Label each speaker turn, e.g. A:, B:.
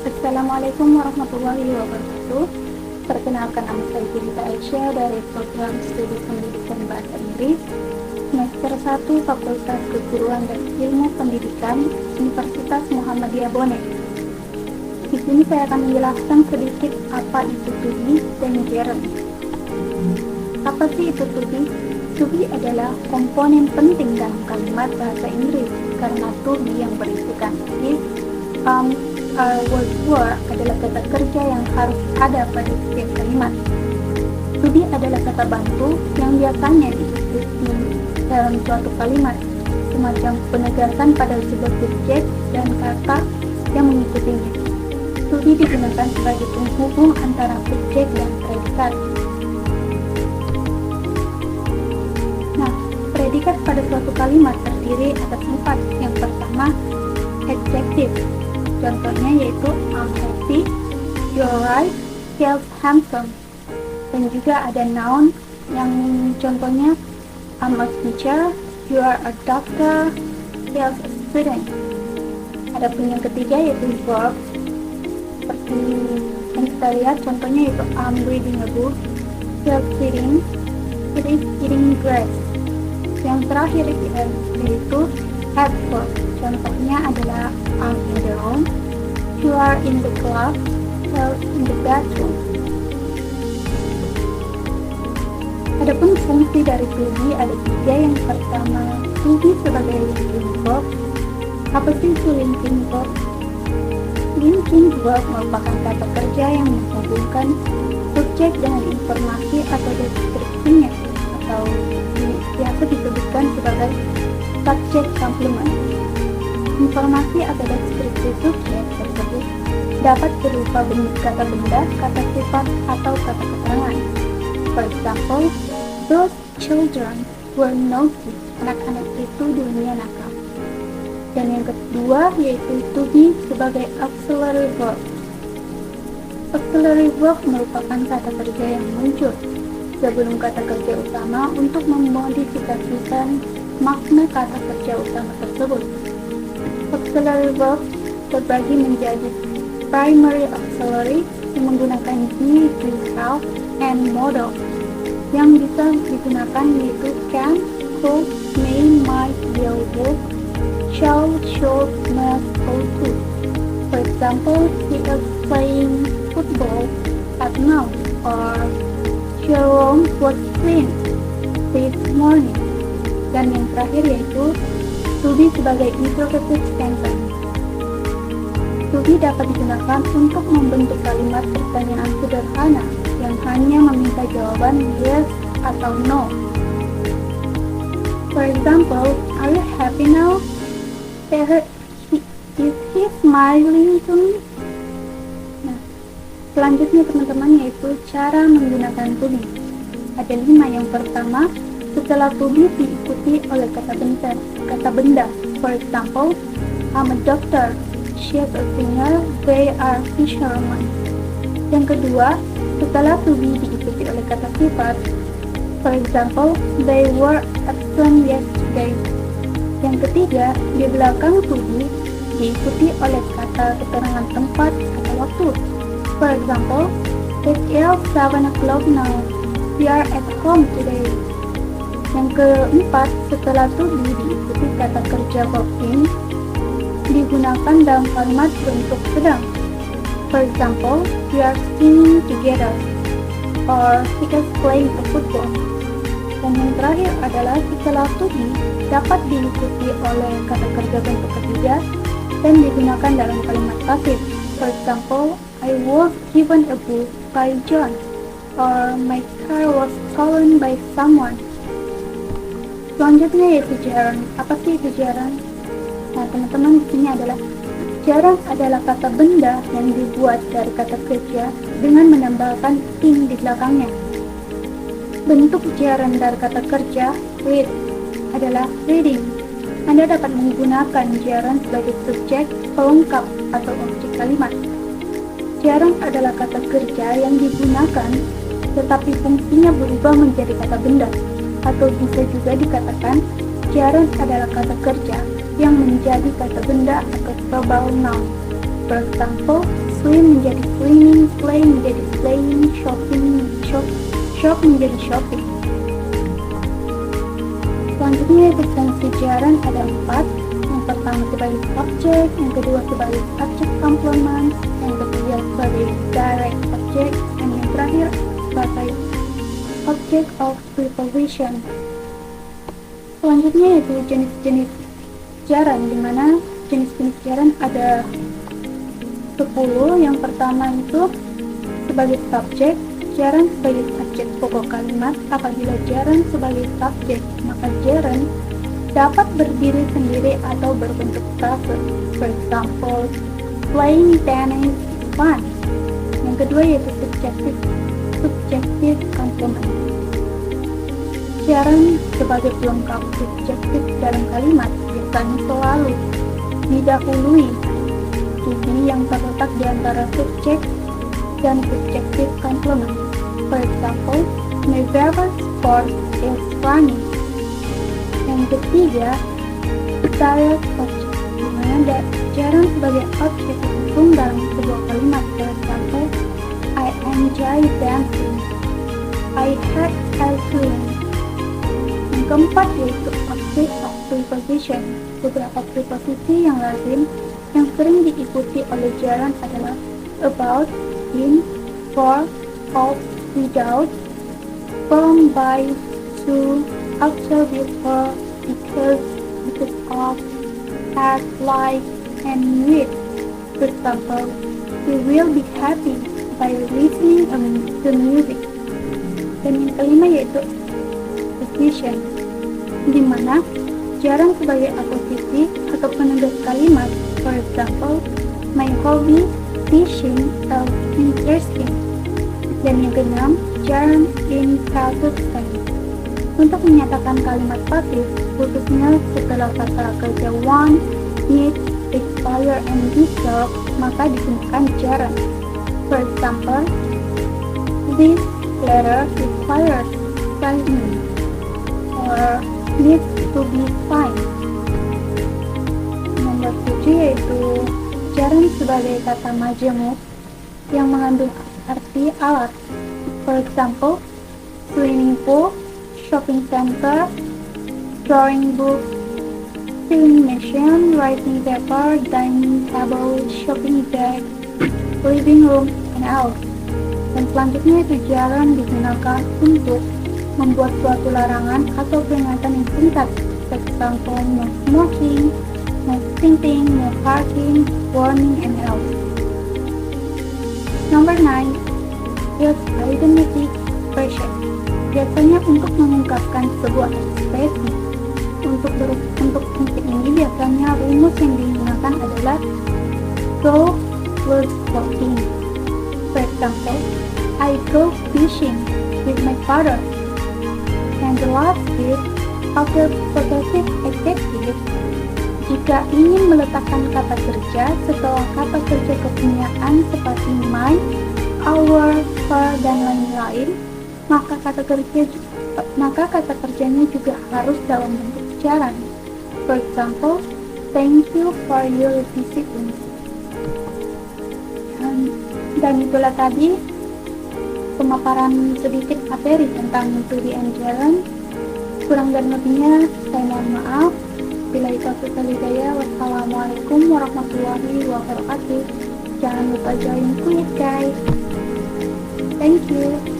A: Assalamualaikum warahmatullahi wabarakatuh. Perkenalkan, nama saya Gurita Aisyah dari Program Studi Pendidikan Bahasa Inggris Semester 1 Fakultas Keguruan dan Ilmu Pendidikan Universitas Muhammadiyah Bone. Di sini saya akan menjelaskan sedikit apa itu to be dan gerund. Apa sih itu to be? To be adalah komponen penting dalam kalimat bahasa Inggris karena to be yang berisikan is, were adalah kata kerja yang harus ada pada setiap kalimat. To be adalah kata bantu yang biasanya diikuti dalam suatu kalimat, semacam penegasan pada sebuah subjek dan kata yang mengikutinya. To be digunakan sebagai penghubung antara subjek dan predikat. Nah, predikat pada suatu kalimat terdiri atas 4. Yang pertama, adjective. Contohnya yaitu I'm happy, you're right, he's handsome. Dan juga ada noun yang contohnya I'm a teacher, you are a doctor, he's a student. Adapun yang ketiga yaitu verb. Seperti yang kita lihat contohnya yaitu I'm reading a book, he's sitting, it is eating grass. Yang terakhir yaitu adverb. Contohnya adalah I'm in the room, you are in the club, you're in the bathroom. Adapun fungsi dari to be ada 3. Yang pertama, to be sebagai linking verb. Apa sih itu linking verb? Linking verb merupakan kata kerja yang menghubungkan subjek dengan informasi atau deskripsinya, atau biasa disebutkan sebagai subject complement. Informasi atau deskripsi subjek tersebut dapat berupa kata benda, kata sifat, atau kata keterangan. For example, those children were naughty. Anak-anak itu dunia nakal. Dan yang kedua yaitu to be sebagai auxiliary verb. Auxiliary verb merupakan kata kerja yang muncul sebelum kata kerja utama untuk memodifikasikan makna kata kerja utama tersebut. Auxiliary verb terbagi menjadi primary auxiliary yang menggunakan be, do, have, and modal. Yang bisa digunakan yaitu can, could, may, might, will, would, shall, should, must, ought to. For example, he is playing football at now, or Jerome was clean this morning. Dan yang terakhir yaitu to be sebagai interrogative sentence. To be dapat digunakan untuk membentuk kalimat pertanyaan sederhana yang hanya meminta jawaban yes atau no. For example, are you happy now? Is he smiling to me? Nah, selanjutnya teman-teman yaitu cara menggunakan to be. Ada 5. Yang pertama, setelah to be diikuti oleh kata benda. For example, I'm a doctor, she is a singer, they are fishermen. Yang kedua, setelah to be diikuti oleh kata sifat. For example, they were absent yesterday. Yang ketiga, di belakang to be diikuti oleh kata keterangan tempat atau waktu. For example, it is 7 o'clock now, we are at home today. Yang keempat, setelah to be diikuti kata kerja verb in digunakan dalam kalimat bentuk sedang. For example, we are singing together, or he is playing a football. Dan yang terakhir adalah setelah to be dapat diikuti oleh kata kerja bentuk ketiga dan digunakan dalam kalimat pasif. For example, I was given a book by John, or my car was stolen by someone. Selanjutnya yaitu gerund. Apa sih itu gerund? Nah, teman-teman, di sini adalah kata benda yang dibuat dari kata kerja dengan menambahkan ing di belakangnya. Bentuk gerund dari kata kerja read adalah reading. Anda dapat menggunakan gerund sebagai subjek, pelengkap, atau objek kalimat. Gerund adalah kata kerja yang digunakan tetapi fungsinya berubah menjadi kata benda. Atau bisa juga dikatakan gerund adalah kata kerja yang menjadi kata benda atau verbal noun. For example, swim menjadi swimming, play menjadi playing, shop menjadi shopping. Selanjutnya yaitu fungsi gerund ada 4. Yang pertama sebagai subject, yang kedua sebagai subject complement, yang ketiga sebagai direct object, dan yang terakhir sebagai object of preposition. Selanjutnya yaitu jenis-jenis gerund, di mana jenis-jenis gerund ada 10. Yang pertama itu sebagai subject, gerund sebagai subjek pokok kalimat. Apabila gerund sebagai subjek, maka gerund dapat berdiri sendiri atau berbentuk frase. For example, playing tennis is fun. Yang kedua yaitu subjective complement. Gerund sebagai pelengkap subjektif dalam kalimat biasanya selalu didahului to-be yang terletak di antara subjek dan subjective complement. For example, my favorite sport is running. Yang ketiga, direct object, di mana gerund sebagai objek diusung dalam sebuah kalimat. For example, I enjoy dancing. I had ice cream. Yang keempat yaitu object of preposition. Beberapa preposisi yang lazim yang sering diikuti oleh gerund adalah about, in, for, of, without, from, by, to, after, before, because of, at, like, and with. For example, we will be happy by listening to music. Dan yang kelima yaitu position, di mana gerund sebagai aposisi atau penegas kalimat. For example, my hobby fishing is interesting. Dan yang keenam, gerund in passive tense. Untuk menyatakan kalimat pasif, khususnya setelah kata kerja want, need, require, and deserve, maka digunakan gerund. For example, this letter requires signing or needs to be signed. Nomor 7 yaitu gerund sebagai kata majemuk yang mengandung arti alat. For example, swimming pool, shopping center, drawing book, sewing machine, writing paper, dining table, shopping bag, living room, and else. Dan selanjutnya itu gerund digunakan untuk membuat suatu larangan atau peringatan yang singkat. For example, no smoking, no spitting, no parking, warning, and else. Number 9 is identity expression. Biasanya untuk mengungkapkan sebuah ekspresi. Untuk fungsi ini biasanya rumus yang digunakan adalah go plus walking. For example, I go fishing with my father. And the last is after possessive adjective. Jika ingin meletakkan kata kerja setelah kata kerja kepunyaan seperti my, our, her, dan lain-lain, maka kata kerjanya juga harus dalam bentuk gerund. For example, thank you for your visiting. Dan itulah tadi pemaparan sedikit materi tentang to be and gerund. Kurang dan lebihnya saya mohon maaf. Bila itu hidayah, wassalamualaikum warahmatullahi wabarakatuh. Jangan lupa join quiz guys. Thank you.